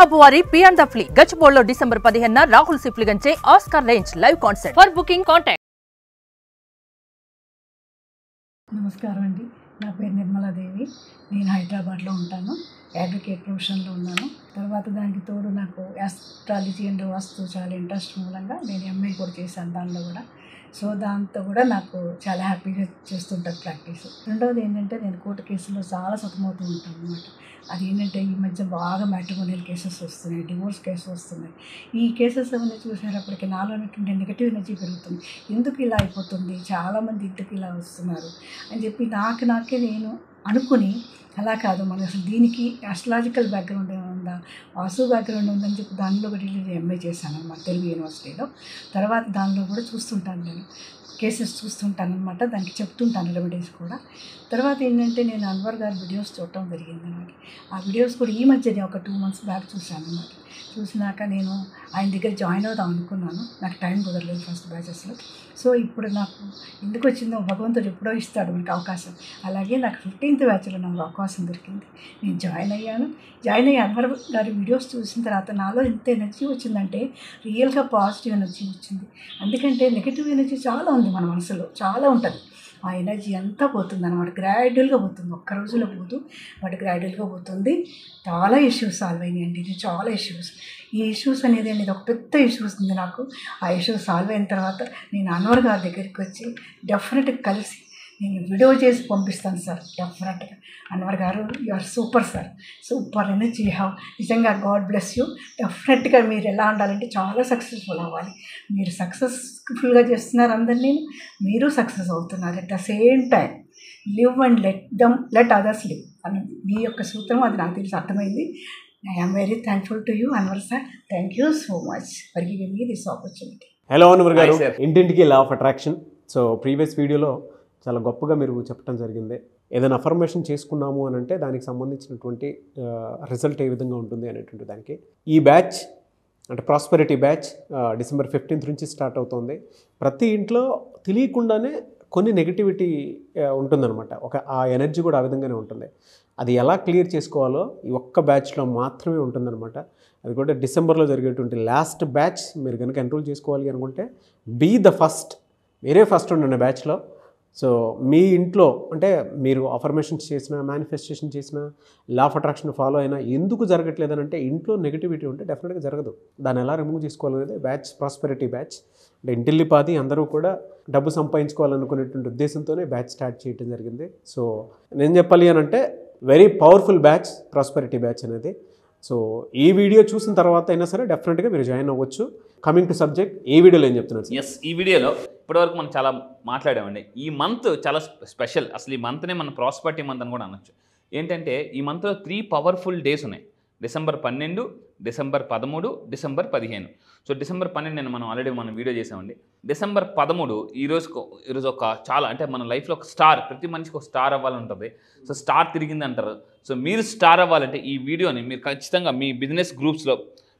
బాబు వారి పియాన్ ద ఫ్లీ గచ్చిబౌలిలో డిసెంబర్ 15న రాహుల్ సిప్లిగంచే Oscar range live concert. For booking contact. నమస్కారం అండి, నా పేరు నిర్మలాదేవి. నేను హైదరాబాద్లో ఉంటాను. అడ్వకేట్ ప్రొఫెషన్లో ఉన్నాను. తర్వాత దానికి తోడు నాకు ఆస్ట్రాలజీ అండ్ వాస్తు చాలా ఇంట్రెస్ట్ మూలంగా నేను ఎంఏ కూడా చేశాను దానిలో కూడా. సో దాంతో కూడా నాకు చాలా హ్యాపీగా చేస్తుంటాను ప్రాక్టీస్. రెండవది ఏంటంటే నేను కోర్టు కేసుల్లో చాలా సతమవుతూ ఉంటాను అనమాట. అది ఏంటంటే ఈ మధ్య బాగా మ్యాట్రిమోనియల్ కేసెస్ వస్తున్నాయి, డివోర్స్ కేసెస్ వస్తున్నాయి. ఈ కేసెస్ అవన్నీ చూసేటప్పటికి నాలో ఉన్నటువంటి నెగిటివ్ ఎనర్జీ పెరుగుతుంది. ఎందుకు ఇలా అయిపోతుంది, చాలామంది ఎందుకు ఇలా వస్తున్నారు అని చెప్పి నాకే నేను అనుకుని, అలా కాదు మనం అసలు దీనికి ఆస్ట్రాలజికల్ బ్యాక్గ్రౌండ్ ఉందా, వాస్తు బ్యాక్గ్రౌండ్ ఉందని చెప్పి దానిలో కూడా నేను ఎంఏ చేశాను అన్నమాట తెలుగు యూనివర్సిటీలో. తర్వాత దానిలో కూడా చూస్తుంటాను, నేను కేసెస్ చూస్తుంటాను అనమాట, దానికి చెప్తుంటాను రెమెడీస్ కూడా. తర్వాత ఏంటంటే నేను అన్వర్ గారి వీడియోస్ చూడటం జరిగింది అనమాట. ఆ వీడియోస్ కూడా ఈ మధ్యనే ఒక 2 months బ్యాక్ చూశాను అనమాట. చూసినాక నేను ఆయన దగ్గర జాయిన్ అవుదాం అనుకున్నాను. నాకు టైం కుదరలేదు ఫస్ట్ బ్యాచెస్లో. సో ఇప్పుడు నాకు ఎందుకు వచ్చిందో భగవంతుడు ఎప్పుడో ఇస్తాడు మనకు అవకాశం. అలాగే నాకు 15th బ్యాచ్లో నాకు అవకాశం దొరికింది. నేను జాయిన్ అయ్యి అన్వర్ గారి వీడియోస్ చూసిన తర్వాత నాలో ఎంత ఎనర్జీ వచ్చిందంటే రియల్గా పాజిటివ్ ఎనర్జీ వచ్చింది. ఎందుకంటే నెగిటివ్ ఎనర్జీ చాలా ఉంది మన మనసులో, చాలా ఉంటుంది. ఆ ఎనర్జీ అంతా పోతుంది అనమాట, గ్రాడ్యువల్గా పోతుంది, ఒక్క రోజులో పోదు బట్ గ్రాడ్యువల్గా పోతుంది. చాలా ఇష్యూస్ సాల్వ్ అయినాయండి, ఇది చాలా ఇష్యూస్. ఈ ఇష్యూస్ అనేది ఒక పెద్ద ఇష్యూస్ ఉంది నాకు. ఆ ఇష్యూస్ సాల్వ్ అయిన తర్వాత నేను అన్వర్ గారి దగ్గరికి వచ్చి డెఫినెట్గా కలిసి నేను వీడియో చేసి పంపిస్తాను సార్. డెఫినెట్గా అన్వర్ గారు you are super sir, super energy have. నిజంగా గాడ్ బ్లెస్ యూ. డెఫినెట్గా మీరు ఎలా ఉండాలంటే చాలా సక్సెస్ఫుల్ అవ్వాలి. మీరు సక్సెస్ఫుల్గా చేస్తున్నారు అందరినీ, మీరు సక్సెస్ అవుతున్నారు. At the same time live and let others live అని మీ యొక్క సూత్రం, అది నాకు తెలిసి అర్థమైంది. I am very thankful to you Anwar sir. Thank you so much for giving me this opportunity. Hello Anwar గారు, ఇంటింటికి law of attraction. So previous వీడియోలో చాలా గొప్పగా మీరు చెప్పడం జరిగింది. ఏదైనా అఫర్మేషన్ చేసుకున్నాము అని అంటే దానికి సంబంధించినటువంటి రిజల్ట్ ఏ విధంగా ఉంటుంది అనేటువంటి దానికి ఈ బ్యాచ్ అంటే ప్రాస్పెరిటీ బ్యాచ్ డిసెంబర్ 15th నుంచి స్టార్ట్ అవుతుంది. ప్రతి ఇంట్లో తెలియకుండానే కొన్ని నెగిటివిటీ ఉంటుందన్నమాట. ఆ ఎనర్జీ కూడా ఆ విధంగానే ఉంటుంది. అది ఎలా క్లియర్ చేసుకోవాలో ఈ ఒక్క బ్యాచ్లో మాత్రమే ఉంటుందన్నమాట. అది కూడా డిసెంబర్లో జరిగేటువంటి లాస్ట్ బ్యాచ్. మీరు కనుక ఎన్రోల్ చేసుకోవాలి అనుకుంటే బీ ద ఫస్ట్, మీరే ఫస్ట్ ఉండండి బ్యాచ్లో. సో మీ ఇంట్లో అంటే మీరు అఫర్మేషన్స్ చేసినా, మేనిఫెస్టేషన్ చేసినా, లా ఆఫ్ అట్రాక్షన్ ఫాలో అయినా ఎందుకు జరగట్లేదని అంటే ఇంట్లో నెగిటివిటీ ఉంటే డెఫినెట్గా జరగదు. దాన్ని ఎలా రిమూవ్ చేసుకోవాలనేది బ్యాచ్, ప్రాస్పెరిటీ బ్యాచ్. అంటే ఇంటిల్లిపాది అందరూ కూడా డబ్బు సంపాదించుకోవాలనుకునేటువంటి ఉద్దేశంతోనే బ్యాచ్ స్టార్ట్ చేయడం జరిగింది. సో నేను చెప్పాలి అని అంటే very powerful batch prosperity batch అనేది. సో ఈ వీడియో చూసిన తర్వాత అయినా సరే డెఫినెట్గా మీరు జాయిన్ అవ్వచ్చు. కమింగ్ టు సబ్జెక్ట్, ఈ వీడియోలో ఏం చెప్తున్నారు? ఎస్, ఈ వీడియోలో ఇప్పటివరకు మనం చాలా మాట్లాడామండి. ఈ మంత్ చాలా స్పెషల్. అసలు ఈ మంత్నే మన ప్రాస్పెరిటీ మంత్ అని కూడా అనొచ్చు. ఏంటంటే ఈ మంత్లో 3 పవర్ఫుల్ డేస్ ఉన్నాయి. December 12, December 13, December 15. So December 12 మనం ఆల్రెడీ మనం వీడియో చేసామండి. డిసెంబర్ 13 ఈరోజు ఒక చాలా అంటే మన లైఫ్లో ఒక స్టార్, ప్రతి మనిషికి ఒక స్టార్ అవ్వాలని ఉంటుంది. సో స్టార్ తిరిగింది అంటారు. సో మీరు స్టార్ అవ్వాలంటే ఈ వీడియోని మీరు ఖచ్చితంగా మీ బిజినెస్ గ్రూప్స్లో,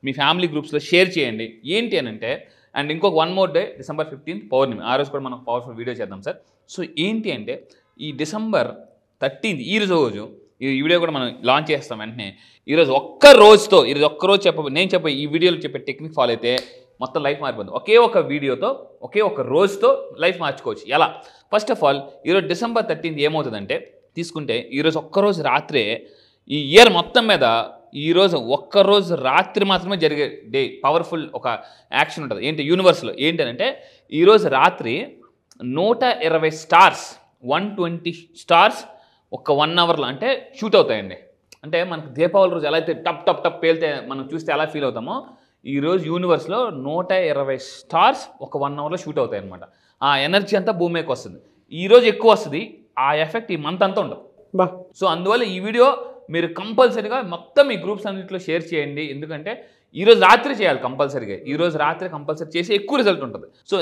మీ ఫ్యామిలీ గ్రూప్స్లో షేర్ చేయండి. ఏంటి అని అంటే, అండ్ ఇంకొక 1 more day డిసెంబర్ 15 పౌర్ణమి, ఆ రోజు కూడా మనం పవర్ఫుల్ వీడియో చేద్దాం సార్. సో ఏంటి అంటే ఈ డిసెంబర్ 13 ఈ వీడియో కూడా మనం లాంచ్ చేస్తాం వెంటనే. ఈరోజు ఒక్క రోజుతో నేను చెప్పే ఈ వీడియోలో చెప్పే టెక్నిక్ ఫాలో అయితే మొత్తం లైఫ్ మారిపోతుంది. ఒకే ఒక వీడియోతో, ఒకే ఒక రోజుతో లైఫ్ మార్చుకోవచ్చు. ఎలా? ఫస్ట్ ఆఫ్ ఆల్ ఈరోజు డిసెంబర్ 13 ఏమవుతుందంటే తీసుకుంటే ఈరోజు ఒక్కరోజు రాత్రే ఈ ఇయర్ మొత్తం మీద ఈరోజు ఒక్కరోజు రాత్రి మాత్రమే జరిగే డే పవర్ఫుల్ ఒక యాక్షన్ ఉంటుంది. ఏంటి యూనివర్స్లో ఏంటంటే ఈరోజు రాత్రి 120 స్టార్స్, 120 స్టార్స్ ఒక 1 hourలో అంటే షూట్ అవుతాయండి. అంటే మనకు దీపావళి రోజు ఎలా అయితే టప్ టప్ టప్ పేలితే మనం చూస్తే ఎలా ఫీల్ అవుతామో, ఈరోజు యూనివర్స్లో 120 స్టార్స్ ఒక 1 hourలో షూట్ అవుతాయి అనమాట. ఆ ఎనర్జీ అంతా భూమి మీదకి వస్తుంది. ఈరోజు ఎక్కువ వస్తుంది, ఆ ఎఫెక్ట్ ఈ మంత్ అంతా ఉండదు. సో అందువల్ల ఈ వీడియో మీరు కంపల్సరీగా మొత్తం మీ గ్రూప్స్ అన్నింటిలో షేర్ చేయండి. ఎందుకంటే ఈరోజు రాత్రి చేయాలి కంపల్సరీగా. ఈరోజు రాత్రి కంపల్సరీ చేసి ఎక్కువ రిజల్ట్ ఉంటుంది. సో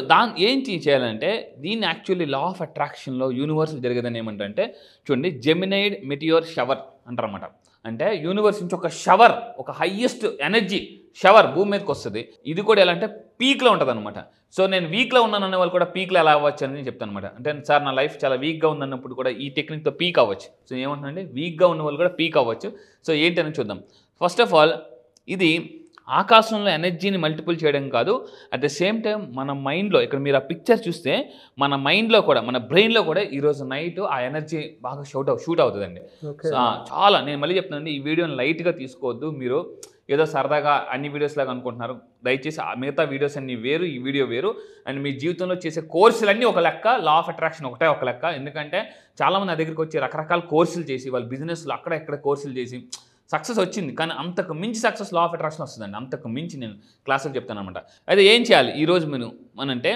ఏంటి చేయాలంటే దీన్ని యాక్చువల్లీ లా ఆఫ్ అట్రాక్షన్లో యూనివర్స్ జరిగేదని ఏమంటే చూడండి, జెమినైడ్ మెటియోర్ షవర్ అంటారన్నమాట. అంటే యూనివర్స్ నుంచి ఒక షవర్, ఒక హయ్యెస్ట్ ఎనర్జీ షవర్ భూమి మీదకి వస్తుంది. ఇది కూడా ఎలా అంటే పీక్లో ఉంటుంది అనమాట. సో నేను వీక్లో ఉన్నానన్న వాళ్ళు కూడా పీక్లో ఎలా అవ్వచ్చు అని నేను చెప్తాను అనమాట. అంటే సార్ నా లైఫ్ చాలా వీక్గా ఉందన్నప్పుడు కూడా ఈ టెక్నిక్తో పీక్ అవ్వచ్చు. సో ఏమంటుందంటే వీక్గా ఉన్న వాళ్ళు కూడా పీక్ అవ్వచ్చు. సో ఏంటని చూద్దాం. ఫస్ట్ ఆఫ్ ఆల్ ఇది ఆకాశంలో ఎనర్జీని మల్టిపుల్ చేయడం కాదు, అట్ ద సేమ్ టైం మన మైండ్లో, ఇక్కడ మీరు ఆ పిక్చర్ చూస్తే మన మైండ్లో కూడా, మన బ్రెయిన్లో కూడా ఈరోజు నైట్ ఆ ఎనర్జీ బాగా షూట్ అవుతుందండి. చాలా, నేను మళ్ళీ చెప్తున్నానండి, ఈ వీడియోని లైట్గా తీసుకోవద్దు. మీరు ఏదో సరదాగా అన్ని వీడియోస్ లాగా అనుకుంటున్నారు. దయచేసి మిగతా వీడియోస్ అన్ని వేరు, ఈ వీడియో వేరు. అండ్ మీ జీవితంలో చేసే కోర్సులన్నీ ఒక లెక్క, లా ఆఫ్ అట్రాక్షన్ ఒకటే ఒక లెక్క. ఎందుకంటే చాలామంది నా దగ్గరికి వచ్చి రకరకాల కోర్సులు చేసి, వాళ్ళ బిజినెస్లో అక్కడ ఎక్కడ కోర్సులు చేసి సక్సెస్ వచ్చింది, కానీ అంతకు మించి సక్సెస్ లా ఆఫ్ అట్రాక్షన్ వస్తుందండి. అంతకు మించి నేను క్లాసులు చెప్తాను అనమాట. అయితే ఏం చేయాలి ఈరోజు మీరు అనంటే,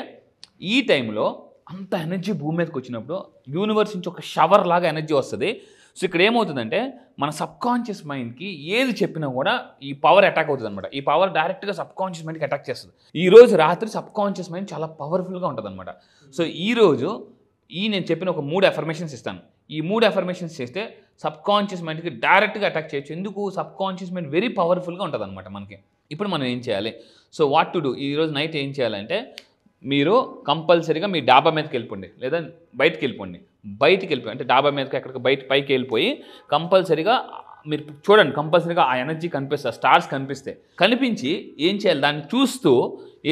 ఈ టైంలో అంత ఎనర్జీ భూమి మీదకి వచ్చినప్పుడు యూనివర్స్ నుంచి ఒక షవర్ లాగా ఎనర్జీ వస్తుంది. సో ఇక్కడ ఏమవుతుందంటే, మన సబ్కాన్షియస్ మైండ్కి ఏది చెప్పినా కూడా ఈ పవర్ అటాక్ అవుతుంది అనమాట. ఈ పవర్ డైరెక్ట్గా సబ్కాన్షియస్ మైండ్కి అటాక్ చేస్తుంది. ఈరోజు రాత్రి సబ్కాన్షియస్ మైండ్ చాలా పవర్ఫుల్గా ఉంటుంది అనమాట. సో ఈరోజు నేను చెప్పిన ఒక 3 అఫర్మేషన్స్ ఇస్తాను. ఈ 3 అఫర్మేషన్స్ చేస్తే సబ్కాన్షియస్ మైండ్కి డైరెక్ట్గా అటాక్ చేయొచ్చు. ఎందుకు? సబ్కాన్షియస్ మైండ్ వెరీ పవర్ఫుల్గా ఉంటుంది అనమాట మనకి. ఇప్పుడు మనం ఏం చేయాలి? సో వాట్ టు డూ, ఈరోజు నైట్ ఏం చేయాలంటే, మీరు కంపల్సరీగా మీ డాబా మీదకి వెళ్ళిపోండి, లేదా బయటికి వెళ్ళిపోండి. అంటే డాబా మీదకి ఎక్కడికి పైకి వెళ్ళిపోయి కంపల్సరీగా మీరు చూడండి, కంపల్సరీగా ఆ ఎనర్జీ కనిపిస్తుంది, స్టార్స్ కనిపించి ఏం చేయాలి, దాన్ని చూస్తూ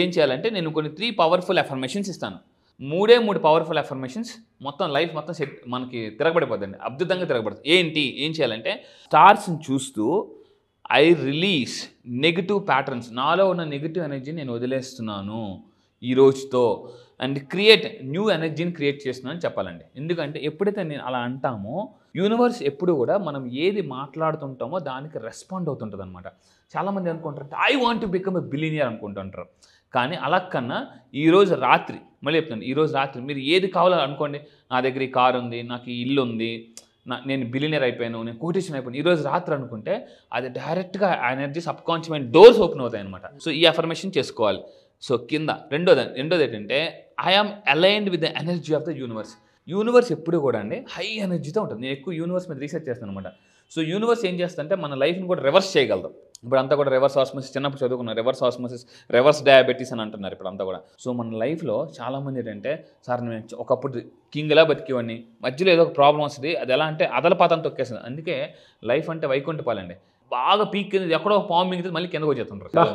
ఏం చేయాలంటే, నేను కొన్ని 3 పవర్ఫుల్ అఫర్మేషన్స్ ఇస్తాను. 3 పవర్ఫుల్ అఫర్మేషన్స్ మొత్తం లైఫ్ మొత్తం మనకి తిరగబడిపోద్దండి, అద్భుతంగా తిరగబడుతుంది. ఏం చేయాలంటే, స్టార్స్ని చూస్తూ ఐ రిలీజ్ నెగిటివ్ ప్యాటర్న్స్, నాలో ఉన్న నెగిటివ్ ఎనర్జీని నేను వదిలేస్తున్నాను ఈ రోజుతో, అండ్ క్రియేట్ న్యూ ఎనర్జీని క్రియేట్ చేస్తున్నానని చెప్పాలండి. ఎందుకంటే ఎప్పుడైతే నేను అలా అంటామో, యూనివర్స్ ఎప్పుడు కూడా మనం ఏది మాట్లాడుతుంటామో దానికి రెస్పాండ్ అవుతుంటుంది అనమాట. చాలామంది అనుకుంటారు I want to become a billionaire అనుకుంటుంటారు. కానీ అలా కన్నా ఈరోజు రాత్రి, మళ్ళీ చెప్తాను, ఈరోజు రాత్రి మీరు ఏది కావాలో అనుకోండి. నా దగ్గర ఈ కారు ఉంది, నాకు ఈ ఇల్లు ఉంది, నేను బిలియనర్ అయిపోయాను, నేను కోటేషన్ అయిపోయాను, ఈరోజు రాత్రి అనుకుంటే అది డైరెక్ట్గా ఆ energy subconscious mind doors open అవుతాయి అనమాట. సో ఈ అఫర్మేషన్ చేసుకోవాలి. సో కింద రెండోది ఏంటంటే, I am aligned with the energy of the universe. Universe ఎప్పుడు కూడా అండి హై ఎనర్జీతో ఉంటుంది. నేను ఎక్కువ యూనివర్స్ మీద రీసెర్చ్ చేస్తాను అనమాట. సో యూనివర్స్ ఏం చేస్తుందంటే, మన లైఫ్ని కూడా రివర్స్ చేయగలదు. ఇప్పుడు అంతా కూడా రివర్స్ ఆస్మోసిస్, చిన్నప్పుడు చదువుకున్నారు, రివర్స్ ఆస్మోసిస్, రివర్స్ డయాబెటీస్ అని అంటున్నారు ఇప్పుడు అంతా కూడా. సో మన లైఫ్లో చాలామంది ఏంటంటే, సార్ నేను ఒకప్పుడు కింగ్లా బతికేవాడిని, మధ్యలో ఏదో ఒక ప్రాబ్లం వస్తుంది, అది ఎలా అంటే అదలపాతం తొక్కేస్తుంది. అందుకే లైఫ్ అంటే వైకుంఠపాలండి, బాగా పీక్ కింద ఎక్కడో పాము మిగిలితే మళ్ళీ కిందకు వచ్చేస్తుంటారు.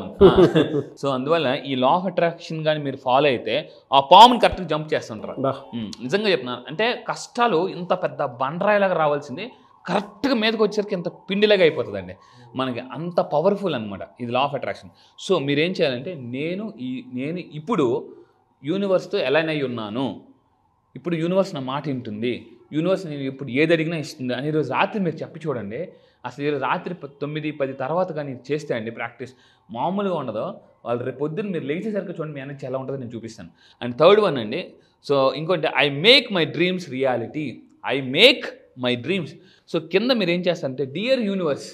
సో అందువల్ల ఈ లా ఆఫ్ అట్రాక్షన్ కానీ మీరు ఫాలో అయితే ఆ పాముని కరెక్ట్గా జంప్ చేస్తుంటారు. నిజంగా చెప్తున్నాను, అంటే కష్టాలు ఇంత పెద్ద బండరాయిలాగా రావాల్సింది కరెక్ట్గా మీదకి వచ్చేసరికి ఇంత పిండిలాగా అయిపోతుందండి. మనకి అంత పవర్ఫుల్ అనమాట ఇది లా ఆఫ్ అట్రాక్షన్. సో మీరేం చేయాలంటే, నేను ఇప్పుడు యూనివర్స్తో అలైన్ అయి ఉన్నాను, ఇప్పుడు యూనివర్స్ నా మాట వింటుంది, యూనివర్స్ నేను ఇప్పుడు ఏది అడిగినా ఇస్తుంది అని ఈరోజు రాత్రి మీరు చెప్పి చూడండి. అసలు ఈరోజు రాత్రి 9-10 తర్వాత కానీ చేస్తే అండి ప్రాక్టీస్ మామూలుగా ఉండదు. వాళ్ళు రేపు పొద్దున్న మీరు లేచేసరికి చూడండి మీ ఎనర్జీ ఎలా ఉంటుందో నేను చూపిస్తాను. అండ్ థర్డ్ వన్ అండి, సో ఇంకోటి, I make my dreams reality. I make my dreams. So కింద మీరు ఏం చేస్తారంటే, dear universe,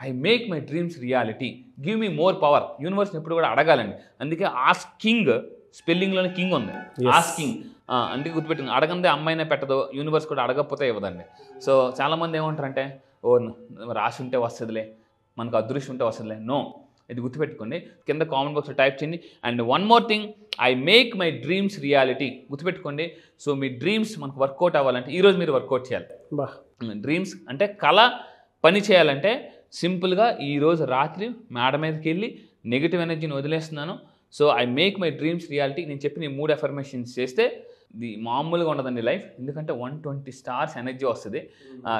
I make my dreams reality, give me more power. యూనివర్స్ని ఎప్పుడు కూడా అడగాలండి. అందుకే ఆస్కింగ్ స్పెల్లింగ్లోనే కింగ్ ఉంది, ఆస్కింగ్. అందుకే గుర్తుపెట్టింది, అడగందే అమ్మాయినే పెట్టదు, యూనివర్స్ కూడా అడగకపోతే ఇవ్వదండి. సో చాలామంది ఏమంటారంటే, ఓ రాసి ఉంటే వస్తుందిలే, మనకు అదృష్టం ఉంటే వస్తుందిలే. నో, ఇది గుర్తుపెట్టుకోండి. కింద కామెంట్ బాక్స్లో టైప్ చేయండి. And one more thing, I make my dreams reality. గుర్తుపెట్టుకోండి. సో మీ డ్రీమ్స్ మనకు వర్కౌట్ అవ్వాలంటే ఈరోజు మీరు వర్కౌట్ చేయాలి. డ్రీమ్స్ అంటే కళ పని చేయాలంటే సింపుల్గా ఈరోజు రాత్రి మేడ మీదకి వెళ్ళి నెగిటివ్ ఎనర్జీని వదిలేస్తున్నాను. So I make my dreams reality. నేను చెప్పిన ఈ 3 అఫర్మేషన్స్ చేస్తే ఇది మామూలుగా ఉండదండి లైఫ్. ఎందుకంటే 120 స్టార్స్ ఎనర్జీ వస్తుంది.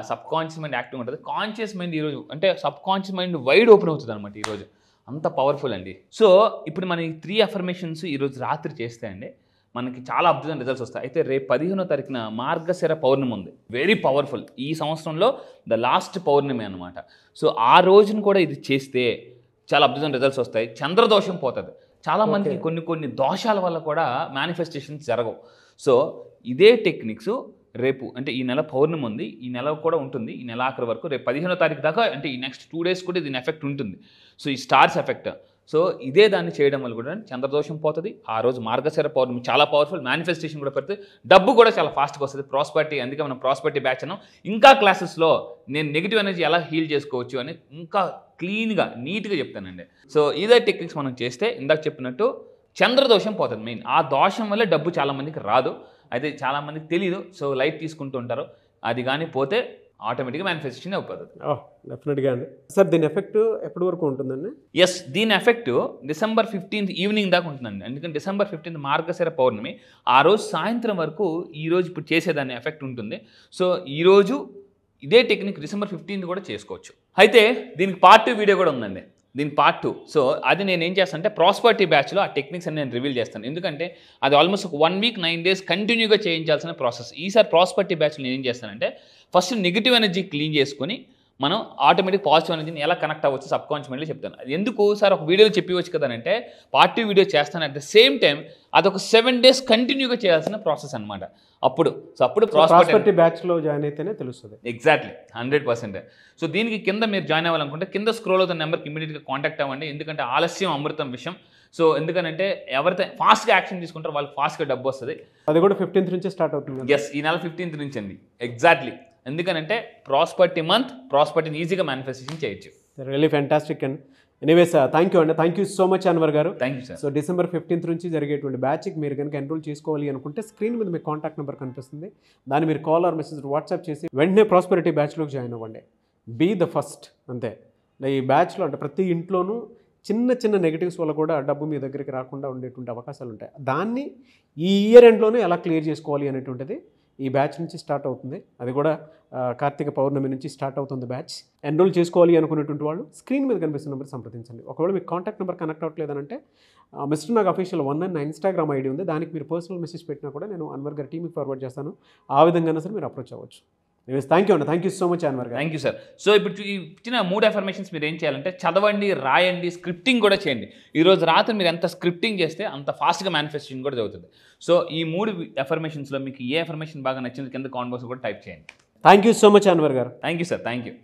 సబ్కాన్షియస్ మైండ్ యాక్టివ్ ఉంటుంది. కాన్షియస్ మైండ్ ఈరోజు అంటే సబ్కాన్షియస్ మైండ్ వైడ్ ఓపెన్ అవుతుంది అనమాట ఈరోజు. అంత పవర్ఫుల్ అండి. సో ఇప్పుడు మన ఈ 3 అఫర్మేషన్స్ ఈరోజు రాత్రి చేస్తే అండి మనకి చాలా అద్భుతమైన రిజల్ట్స్ వస్తాయి. అయితే రేపు 15వ తారీఖున మార్గశిర పౌర్ణమి ఉంది, వెరీ పవర్ఫుల్. ఈ సంవత్సరంలో ద లాస్ట్ పౌర్ణమి అనమాట. సో ఆ రోజున కూడా ఇది చేస్తే చాలా అద్భుతమైన రిజల్ట్స్ వస్తాయి. చంద్రదోషం పోతుంది. చాలామందికి కొన్ని దోషాల వల్ల కూడా మేనిఫెస్టేషన్స్ జరగవు. సో ఇదే టెక్నిక్స్ రేపు అంటే ఈ నెల పౌర్ణమి ఉంది, ఈ నెల కూడా ఉంటుంది, ఈ నెల ఆఖరి వరకు, రేపు 15వ తారీఖు దాకా అంటే ఈ నెక్స్ట్ 2 days కూడా దీని ఎఫెక్ట్ ఉంటుంది. సో ఈ స్టార్స్ ఎఫెక్ట్. సో ఇదే దాన్ని చేయడం వల్ల కూడా చంద్రదోషం పోతుంది. ఆ రోజు మార్గశిర పౌర్ణమి చాలా పవర్ఫుల్, మేనిఫెస్టేషన్ కూడా పెడుతుంది, డబ్బు కూడా చాలా ఫాస్ట్గా వస్తుంది, ప్రాస్పరిటీ. అందుకే మనం ప్రాస్పరిటీ బ్యాచ్ అన్నాం. ఇంకా క్లాసెస్లో నేను నెగిటివ్ ఎనర్జీ ఎలా హీల్ చేసుకోవచ్చు అని ఇంకా క్లీన్గా నీట్గా చెప్తానండి. సో ఇదే టెక్నిక్స్ మనం చేస్తే ఇందాక చెప్పినట్టు చంద్రదోషం పోతుంది మెయిన్. ఆ దోషం వల్ల డబ్బు చాలామందికి రాదు, అయితే చాలామందికి తెలియదు. సో లైట్ తీసుకుంటూ ఉంటారు. అది కానీ పోతే ఆటోమేటిక్గా మేనిఫెస్టేషన్ అయిపోతుంది. డెఫినెట్గా అండి. సార్ దీని ఎఫెక్ట్ ఎప్పటి వరకు ఉంటుందండి? ఎస్, దీని ఎఫెక్ట్ December 15th ఈవినింగ్ దాకా ఉంటుందండి. ఎందుకంటే December 15th మార్గశిర పౌర్ణమి, ఆ రోజు సాయంత్రం వరకు ఈరోజు ఇప్పుడు చేసేదాన్ని ఎఫెక్ట్ ఉంటుంది. సో ఈరోజు ఇదే టెక్నిక్ December 15th కూడా చేసుకోవచ్చు. అయితే దీనికి పార్ట్ 2 వీడియో కూడా ఉందండి. దీని పార్ట్ 2. సో అది నేను ఏం చేస్తాను అంటే ప్రాస్పరిటీ బ్యాచ్లో ఆ టెక్నిక్స్ అని నేను రివీల్ చేస్తాను. ఎందుకంటే అది ఆల్మోస్ట్ ఒక 1 week 9 days కంటిన్యూగా చేయించాల్సిన ప్రాసెస్. ఈసారి ప్రాస్పరిటీ బ్యాచ్లో నేను ఏం చేస్తానంటే ఫస్ట్ నెగిటివ్ ఎనర్జీ క్లీన్ చేసుకొని మనం ఆటోమేటిక్ పాజిటివ్ ఎనర్జీని ఎలా కనెక్ట్ అవ్వచ్చు సబ్ కాన్షియస్లీ చెప్తాను. అది ఎందుకు సార్ ఒక వీడియోలో చెప్పవచ్చు కదా అంటే పార్ట్ 2 వీడియో చేస్తాను. అట్ ద సేమ్ టైం అదొక 7 days కంటిన్యూగా చేయాల్సిన ప్రాసెస్ అనమాట. అప్పుడు ప్రాస్పరిటీ బ్యాచ్లో జాయిన్ అయితేనే తెలుస్తుంది. ఎగ్జాక్ట్లీ 100%. సో దీనికి కింద మీరు జాయిన్ అవ్వాలనుకుంటే కింద స్క్రోల్ అవుతున్న నెంబర్కి ఇమీడియట్గా కాంటాక్ట్ అవ్వండి. ఎందుకంటే ఆలస్యం అమృతం విషయం. సో ఎందుకంటే ఎవరైతే ఫాస్ట్గా యాక్షన్ తీసుకుంటారో వాళ్ళకి ఫాస్ట్గా డబ్బు వస్తుంది. అది కూడా 15th నుంచి స్టార్ట్ అవుతుంది. ఎస్, ఈ నెల 15th నుంచి అండి. ఎగ్జాక్ట్లీ. ఎందుకనంటే ప్రాస్పరిటీ మంత్, ప్రాస్పరిటీని ఈజీగా మేనిఫెస్టేషన్ చేయొచ్చు. Really fantastic and anyways thank you అండి. Thank you so much Anwar గారు. Thank you sir. So December 15th నుంచి జరిగేటువంటి బ్యాచ్కి మీరు కనుక ఎన్రోల్ చేసుకోవాలి అనుకుంటే స్క్రీన్ మీద మీకు కాంటాక్ట్ నెంబర్ కనిపిస్తుంది. దాన్ని మీరు కాల్ ఆర్ మెసేజ్ వాట్సాప్ చేసి వెంటనే ప్రాస్పరిటీ బ్యాచ్లోకి జాయిన్ అవ్వండి. Be the first. అంతే. ఈ బ్యాచ్లో అంటే ప్రతి ఇంట్లోనూ చిన్న చిన్న నెగిటివ్స్ వల్ల కూడా డబ్బు మీ దగ్గరికి రాకుండా ఉండేటువంటి అవకాశాలు ఉంటాయి. దాన్ని ఈ ఇయర్ ఎండ్లోనే ఎలా క్లియర్ చేసుకోవాలి అనేటువంటిది ఈ బ్యాచ్ నుంచి స్టార్ట్ అవుతుంది. అది కూడా కార్తీక పౌర్ణమి నుంచి స్టార్ట్ అవుతుంది బ్యాచ్. ఎన్రోల్ చేసుకోవాలి అనుకునేటువంటి వాళ్ళు స్క్రీన్ మీద కనిపిస్తున్న నెంబర్ సంప్రదించండి. ఒకవేళ మీకు కాంటాక్ట్ నెంబర్ కనెక్ట్ అవ్వట్లేదంటే మిస్టర్ నాగ్ అఫీషియల్ 1 నా ఇన్స్టాగ్రామ్ ఐడి ఉంది. దానికి మీరు పర్సనల్ మెసేజ్ పెట్టినా కూడా నేను అన్వర్ గారి టీమ్కి ఫార్వర్డ్ చేస్తాను. ఆ విధంగా సరే మీరు అప్రోచ్ అవ్వచ్చు. థ్యాంక్ యూ అండి. Thank you so much Anwar గారు. Thank you sir. సో ఇప్పుడు ఇచ్చిన 3 అఫర్మేషన్స్ మీరు ఏం చేయాలంటే చదవండి, రాయండి, స్క్రిప్టింగ్ కూడా చేయండి. ఈరోజు రాత్రి మీరు ఎంత స్క్రిప్టింగ్ చేస్తే అంత ఫాస్ట్గా మేనిఫెస్టేషన్ కూడా జరుగుతుంది. సో ఈ 3 అఫర్మేషన్స్లో మీకు ఏ అఫర్మేషన్ బాగా నచ్చింది కింద కామెంట్ బాక్స్ కూడా టైప్ చేయండి. Thank you so much Anwar గారు. Thank you sir. Thank you.